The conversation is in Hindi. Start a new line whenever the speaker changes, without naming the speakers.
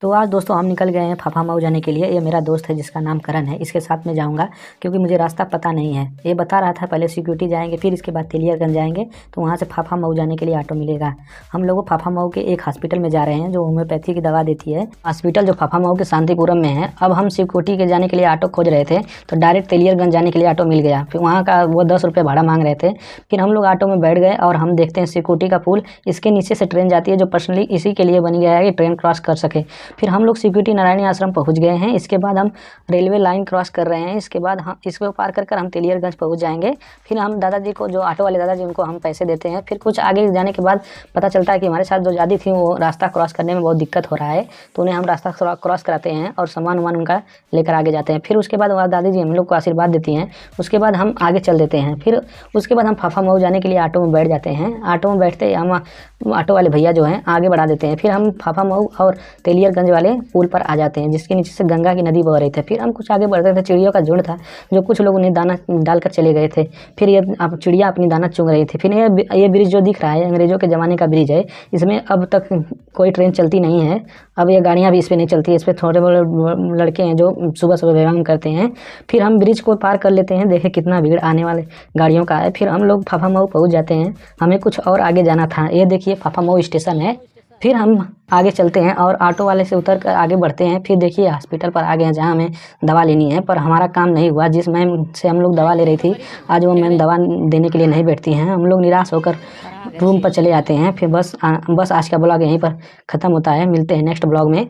तो आज दोस्तों हम निकल गए हैं फाफा मऊ जाने के लिए। ये मेरा दोस्त है जिसका नाम करण है, इसके साथ में जाऊंगा क्योंकि मुझे रास्ता पता नहीं है। ये बता रहा था पहले सिक्योरिटी जाएंगे, फिर इसके बाद तेलियरगंज जाएंगे, तो वहाँ से फाफा मऊ जाने के लिए ऑटो मिलेगा। हम लोग फाफा मऊ के एक हॉस्पिटल में जा रहे हैं जो होम्योपैथी की दवा देती है, हॉस्पिटल जो फाफा मऊ के शांतिपुरम में है। अब हम सिक्योरिटी के जाने के लिए ऑटो खोज रहे थे तो डायरेक्ट तेलियरगंज जाने के लिए ऑटो मिल गया। फिर वहाँ का वो 10 रुपये भाड़ा मांग रहे थे। फिर हम लोग ऑटो में बैठ गए और हम देखते हैं सिक्योरिटी का पुल, इसके नीचे से ट्रेन जाती है जो पर्सनली इसी के लिए बन गया है कि ट्रेन क्रॉस कर सके। फिर हम लोग सिक्योरिटी नारायणी आश्रम पहुंच गए हैं। इसके बाद हम रेलवे लाइन क्रॉस कर रहे हैं। इसके बाद हम इसको पार कर हम तेलियरगंज पहुंच जाएंगे। फिर हम दादाजी को, जो ऑटो वाले दादाजी, उनको हम पैसे देते हैं। फिर कुछ आगे जाने के बाद पता चलता है कि हमारे साथ जो दादी थी वो रास्ता क्रॉस करने में बहुत दिक्कत हो रहा है, तो उन्हें हम रास्ता क्रॉस कराते हैं और सामान वामान उनका लेकर आगे जाते हैं। फिर उसके बाद वह दादी जी हम लोग को आशीर्वाद देती हैं। उसके बाद हम आगे चल देते हैं। फिर उसके बाद हम फाफा मऊ जाने के लिए ऑटो में बैठ जाते हैं। ऑटो में बैठते हम ऑटो वाले भैया जो हैं आगे बढ़ा देते हैं। फिर हम फाफा मऊ और तेलियरगंज वाले पुल पर आ जाते हैं जिसके नीचे से गंगा की नदी बह रही थी। फिर हम कुछ आगे बढ़ते थे, चिड़ियों का झुंड था जो कुछ लोग उन्हें दाना डालकर चले गए थे। फिर ये अब चिड़िया अपनी दाना चुग रही थी। फिर ये ब्रिज जो दिख रहा है अंग्रेजों के ज़माने का ब्रिज है। इसमें अब तक कोई ट्रेन चलती नहीं है। अब ये गाड़ियाँ भी इस पर नहीं चलती है। इस पर थोड़े बड़े लड़के हैं जो सुबह सुबह व्यायाम करते हैं। फिर हम ब्रिज को पार कर लेते हैं। देखें कितना भीड़ आने वाले गाड़ियों का है। फिर हम लोग फाफा मऊ पहुँच जाते हैं। हमें कुछ और आगे जाना था। ये देखिए फाफा मऊ स्टेशन है। फिर हम आगे चलते हैं और ऑटो वाले से उतर कर आगे बढ़ते हैं। फिर देखिए हॉस्पिटल पर आ गए हैं जहाँ हमें दवा लेनी है, पर हमारा काम नहीं हुआ। जिस मैम से हम लोग दवा ले रही थी आज वो मैम दवा देने के लिए नहीं बैठती हैं। हम लोग निराश होकर रूम पर चले जाते हैं। फिर बस आज का ब्लॉग यहीं पर ख़त्म होता है। मिलते हैं नेक्स्ट ब्लॉग में।